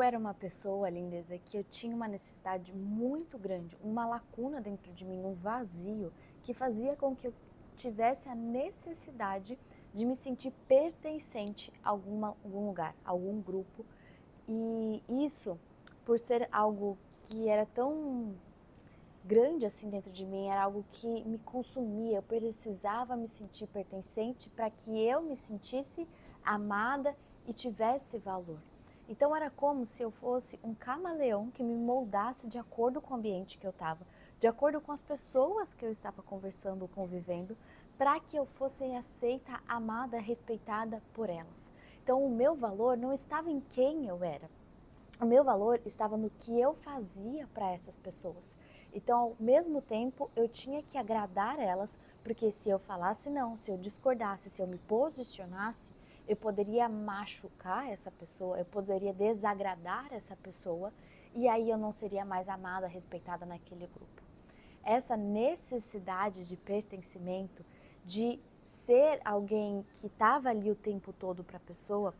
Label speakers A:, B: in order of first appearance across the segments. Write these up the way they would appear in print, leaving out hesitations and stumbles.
A: Eu era uma pessoa, lindeza, que eu tinha uma necessidade muito grande, uma lacuna dentro de mim, um vazio, que fazia com que eu tivesse a necessidade de me sentir pertencente a algum lugar, a algum grupo. E isso, por ser algo que era tão grande assim dentro de mim, era algo que me consumia, eu precisava me sentir pertencente para que eu me sentisse amada e tivesse valor. Então era como se eu fosse um camaleão que me moldasse de acordo com o ambiente que eu estava, de acordo com as pessoas que eu estava conversando, convivendo, para que eu fosse aceita, amada, respeitada por elas. Então o meu valor não estava em quem eu era, o meu valor estava no que eu fazia para essas pessoas. Então, ao mesmo tempo, eu tinha que agradar elas, porque se eu falasse não, se eu discordasse, se eu me posicionasse, eu poderia machucar essa pessoa, eu poderia desagradar essa pessoa, e aí eu não seria mais amada, respeitada naquele grupo. Essa necessidade de pertencimento, de ser alguém que estava ali o tempo todo para a pessoa,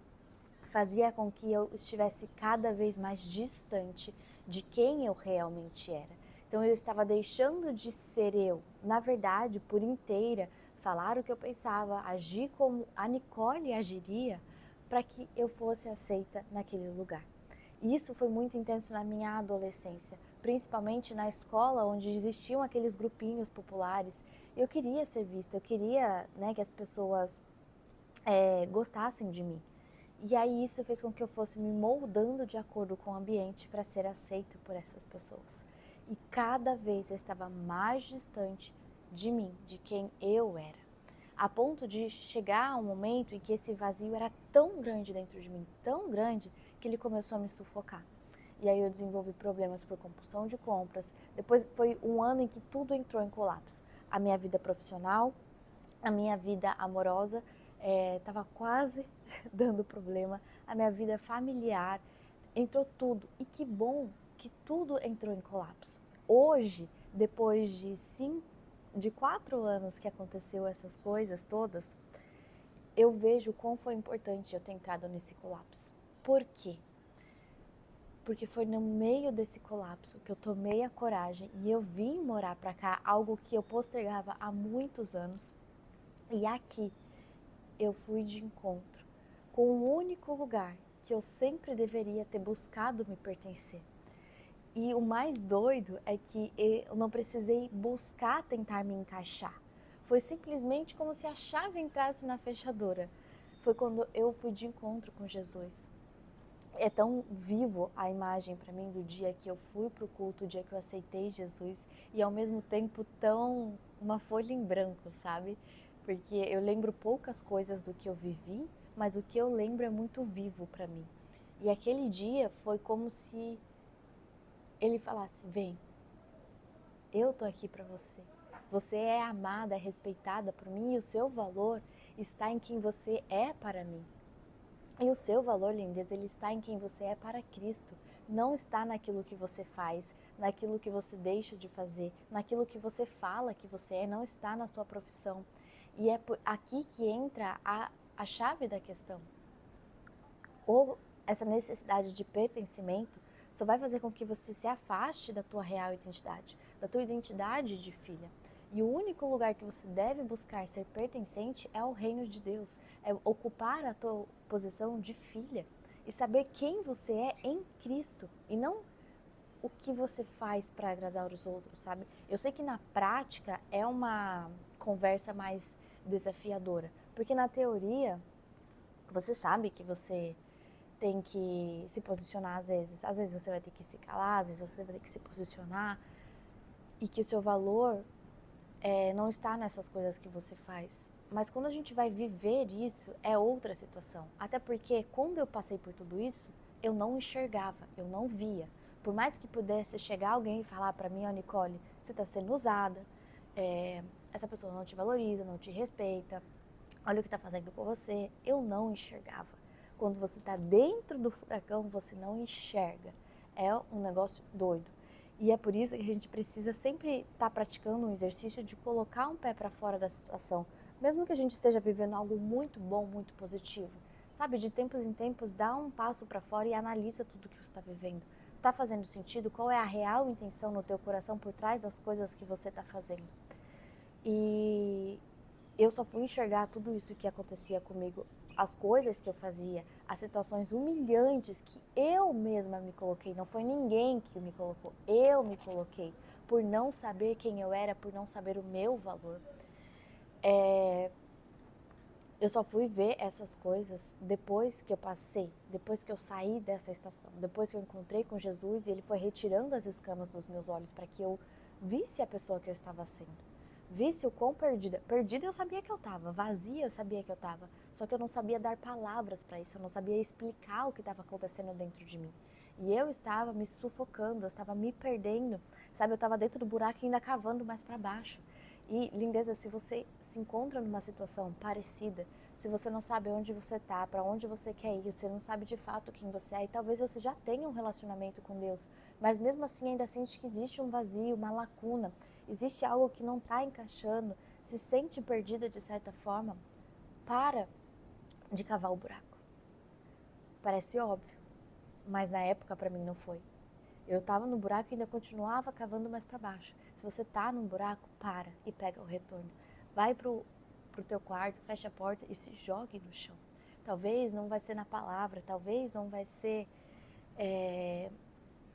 A: fazia com que eu estivesse cada vez mais distante de quem eu realmente era. Então eu estava deixando de ser eu, na verdade, por inteira, falar o que eu pensava, agir como a Nicole agiria, para que eu fosse aceita naquele lugar. E isso foi muito intenso na minha adolescência, principalmente na escola, onde existiam aqueles grupinhos populares. Eu queria ser vista, eu queria, né, que as pessoas gostassem de mim. E aí isso fez com que eu fosse me moldando de acordo com o ambiente para ser aceita por essas pessoas. E cada vez eu estava mais distante de mim, de quem eu era. A ponto de chegar um momento em que esse vazio era tão grande dentro de mim, tão grande, que ele começou a me sufocar. E aí eu desenvolvi problemas por compulsão de compras. Depois foi um ano em que tudo entrou em colapso. A minha vida profissional, a minha vida amorosa estava quase dando problema, a minha vida familiar, entrou tudo. E que bom que tudo entrou em colapso. Hoje, depois de 4 anos que aconteceu essas coisas todas, eu vejo o quão foi importante eu ter entrado nesse colapso. Por quê? Porque foi no meio desse colapso que eu tomei a coragem e eu vim morar pra cá, algo que eu postergava há muitos anos. E aqui eu fui de encontro com o único lugar que eu sempre deveria ter buscado me pertencer. E o mais doido é que eu não precisei buscar tentar me encaixar. Foi simplesmente como se a chave entrasse na fechadura. Foi quando eu fui de encontro com Jesus. É tão vivo a imagem para mim do dia que eu fui para o culto, o dia que eu aceitei Jesus, e ao mesmo tempo tão uma folha em branco, sabe? Porque eu lembro poucas coisas do que eu vivi, mas o que eu lembro é muito vivo para mim. E aquele dia foi como se ele falasse: vem, eu tô aqui para você. Você é amada, é respeitada por mim, e o seu valor está em quem você é para mim. E o seu valor, lindeza, ele está em quem você é para Cristo. Não está naquilo que você faz, naquilo que você deixa de fazer, naquilo que você fala que você é, não está na sua profissão. E é aqui que entra a chave da questão. Ou essa necessidade de pertencimento só vai fazer com que você se afaste da tua real identidade, da tua identidade de filha. E o único lugar que você deve buscar ser pertencente é o reino de Deus, é ocupar a tua posição de filha e saber quem você é em Cristo e não o que você faz para agradar os outros, sabe? Eu sei que na prática é uma conversa mais desafiadora, porque na teoria você sabe que você tem que se posicionar às vezes você vai ter que se calar, às vezes você vai ter que se posicionar e que o seu valor não está nessas coisas que você faz. Mas quando a gente vai viver isso, é outra situação. Até porque quando eu passei por tudo isso, eu não enxergava, eu não via. Por mais que pudesse chegar alguém e falar para mim: ó, Nicole, você está sendo usada, essa pessoa não te valoriza, não te respeita, olha o que está fazendo com você. Eu não enxergava. Quando você está dentro do furacão, você não enxerga. É um negócio doido. E é por isso que a gente precisa sempre estar praticando um exercício de colocar um pé para fora da situação, mesmo que a gente esteja vivendo algo muito bom, muito positivo. Sabe, de tempos em tempos, dá um passo para fora e analisa tudo que você está vivendo. Está fazendo sentido? Qual é a real intenção no teu coração por trás das coisas que você está fazendo? E eu só fui enxergar tudo isso que acontecia comigo, as coisas que eu fazia, as situações humilhantes que eu mesma me coloquei. Não foi ninguém que me colocou, eu me coloquei por não saber quem eu era, por não saber o meu valor. Eu só fui ver essas coisas depois que eu passei, depois que eu saí dessa estação, depois que eu encontrei com Jesus e Ele foi retirando as escamas dos meus olhos para que eu visse a pessoa que eu estava sendo. Visse o quão perdida. Perdida eu sabia que eu estava, vazia eu sabia que eu estava, só que eu não sabia dar palavras para isso, eu não sabia explicar o que estava acontecendo dentro de mim. E eu estava me sufocando, eu estava me perdendo, sabe? Eu estava dentro do buraco e ainda cavando mais para baixo. E, lindeza, se você se encontra numa situação parecida, se você não sabe onde você está, para onde você quer ir, você não sabe de fato quem você é, e talvez você já tenha um relacionamento com Deus, mas mesmo assim ainda sente que existe um vazio, uma lacuna, existe algo que não está encaixando, se sente perdida de certa forma, para de cavar o buraco. Parece óbvio, mas na época para mim não foi. Eu estava no buraco e ainda continuava cavando mais para baixo. Se você está num buraco, para e pega o retorno. Vai pro teu quarto, fecha a porta e se jogue no chão. Talvez não vai ser na palavra, talvez não vai ser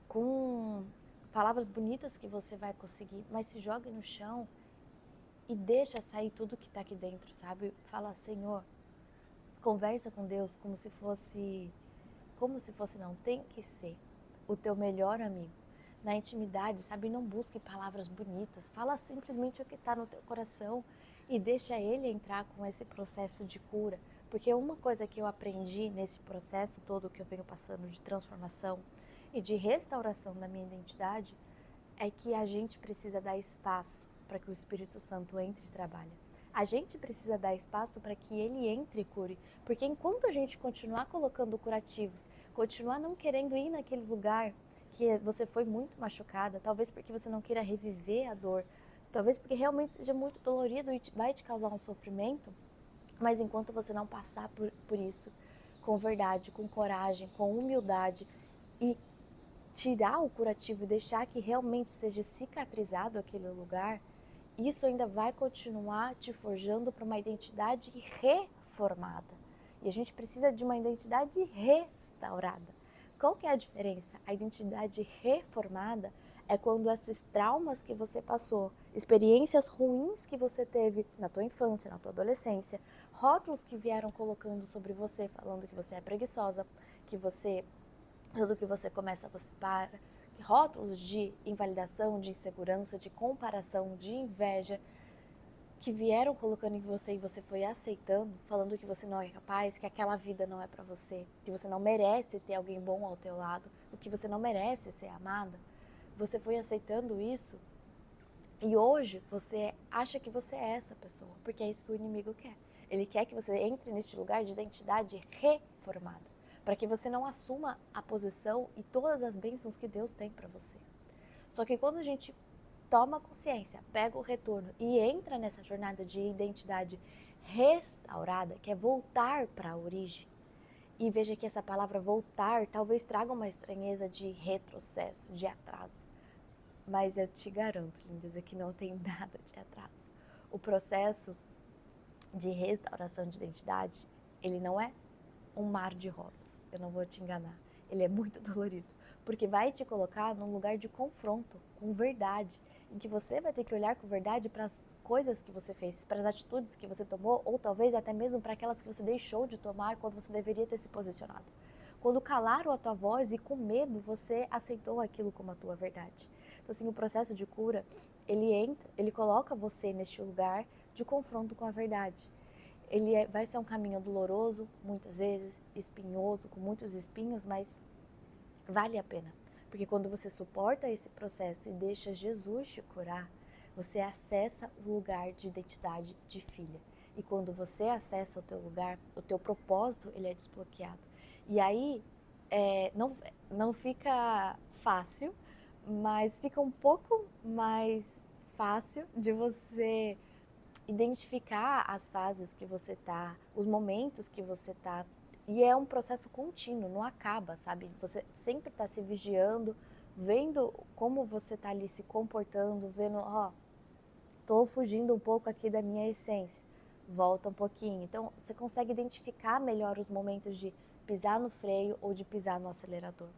A: com palavras bonitas que você vai conseguir, mas se jogue no chão e deixa sair tudo que está aqui dentro, sabe? Fala, Senhor, conversa com Deus como se fosse não, tem que ser o teu melhor amigo. Na intimidade, sabe, não busque palavras bonitas, fala simplesmente o que está no teu coração e deixa ele entrar com esse processo de cura. Porque uma coisa que eu aprendi nesse processo todo que eu venho passando de transformação e de restauração da minha identidade é que a gente precisa dar espaço para que o Espírito Santo entre e trabalhe. A gente precisa dar espaço para que ele entre e cure, porque enquanto a gente continuar colocando curativos, continuar não querendo ir naquele lugar que você foi muito machucada, talvez porque você não queira reviver a dor, talvez porque realmente seja muito dolorido e vai te causar um sofrimento, mas enquanto você não passar por isso com verdade, com coragem, com humildade e tirar o curativo e deixar que realmente seja cicatrizado aquele lugar, isso ainda vai continuar te forjando para uma identidade reformada. E a gente precisa de uma identidade restaurada. Qual que é a diferença? A identidade reformada é quando esses traumas que você passou, experiências ruins que você teve na tua infância, na tua adolescência, rótulos que vieram colocando sobre você, falando que você é preguiçosa, que tudo que você começa, você para, rótulos de invalidação, de insegurança, de comparação, de inveja, que vieram colocando em você e você foi aceitando, falando que você não é capaz, que aquela vida não é para você, que você não merece ter alguém bom ao teu lado, que você não merece ser amada. Você foi aceitando isso e hoje você acha que você é essa pessoa, porque é isso que o inimigo quer. Ele quer que você entre neste lugar de identidade reformada, para que você não assuma a posição e todas as bênçãos que Deus tem para você. Só que quando a gente toma consciência, pega o retorno e entra nessa jornada de identidade restaurada, que é voltar para a origem, e veja que essa palavra voltar talvez traga uma estranheza de retrocesso, de atraso. Mas eu te garanto, lindas, que não tem nada de atraso. O processo de restauração de identidade, ele não é um mar de rosas, eu não vou te enganar. Ele é muito dolorido, porque vai te colocar num lugar de confronto, com verdade, em que você vai ter que olhar com verdade para as coisas que você fez, para as atitudes que você tomou, ou talvez até mesmo para aquelas que você deixou de tomar quando você deveria ter se posicionado. Quando calaram a tua voz e com medo você aceitou aquilo como a tua verdade. Então assim, o processo de cura, ele coloca você neste lugar de confronto com a verdade. Vai ser um caminho doloroso, muitas vezes, espinhoso, com muitos espinhos, mas vale a pena. Porque quando você suporta esse processo e deixa Jesus te curar, você acessa o lugar de identidade de filha. E quando você acessa o teu lugar, o teu propósito, ele é desbloqueado. E aí, não fica fácil, mas fica um pouco mais fácil de você identificar as fases que você tá, os momentos que você tá E é um processo contínuo, não acaba, sabe? Você sempre está se vigiando, vendo como você está ali se comportando, vendo, ó, tô fugindo um pouco aqui da minha essência, volta um pouquinho. Então, você consegue identificar melhor os momentos de pisar no freio ou de pisar no acelerador.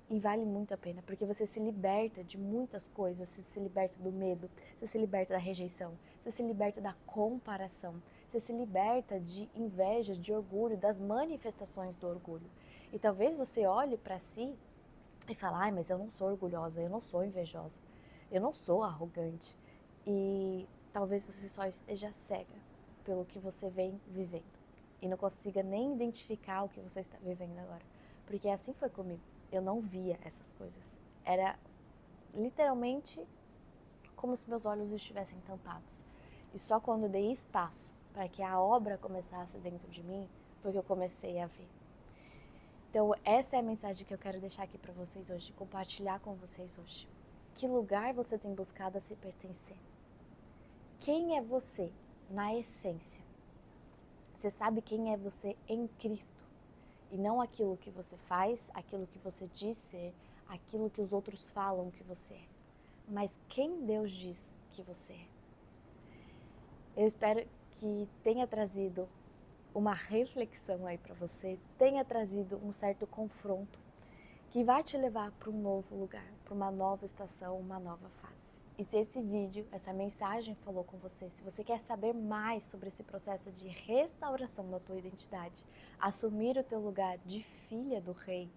A: E vale muito a pena, porque você se liberta de muitas coisas, você se liberta do medo, você se liberta da rejeição, você se liberta da comparação, você se liberta de inveja, de orgulho, das manifestações do orgulho. E talvez você olhe para si e fale, ai, mas eu não sou orgulhosa, eu não sou invejosa, eu não sou arrogante. E talvez você só esteja cega pelo que você vem vivendo e não consiga nem identificar o que você está vivendo agora. Porque assim foi comigo. Eu não via essas coisas. Era literalmente como se meus olhos estivessem tampados. E só quando eu dei espaço para que a obra começasse dentro de mim, foi que eu comecei a ver. Então, essa é a mensagem que eu quero deixar aqui para vocês hoje, compartilhar com vocês hoje. Que lugar você tem buscado a se pertencer? Quem é você na essência? Você sabe quem é você em Cristo? E não aquilo que você faz, aquilo que você diz ser, aquilo que os outros falam que você é. Mas quem Deus diz que você é. Eu espero que tenha trazido uma reflexão aí para você, tenha trazido um certo confronto que vai te levar para um novo lugar, para uma nova estação, uma nova fase. E se esse vídeo, essa mensagem falou com você, se você quer saber mais sobre esse processo de restauração da tua identidade, assumir o teu lugar de filha do rei,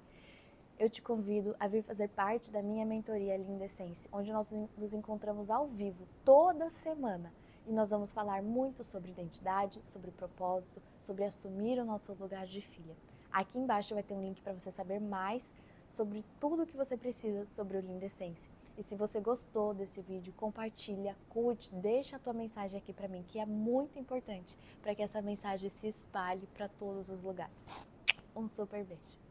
A: eu te convido a vir fazer parte da minha mentoria Linda Essência, onde nós nos encontramos ao vivo toda semana. E nós vamos falar muito sobre identidade, sobre propósito, sobre assumir o nosso lugar de filha. Aqui embaixo vai ter um link para você saber mais sobre tudo o que você precisa sobre o Linda Essência. E se você gostou desse vídeo, compartilha, curte, deixa a tua mensagem aqui para mim, que é muito importante para que essa mensagem se espalhe para todos os lugares. Um super beijo!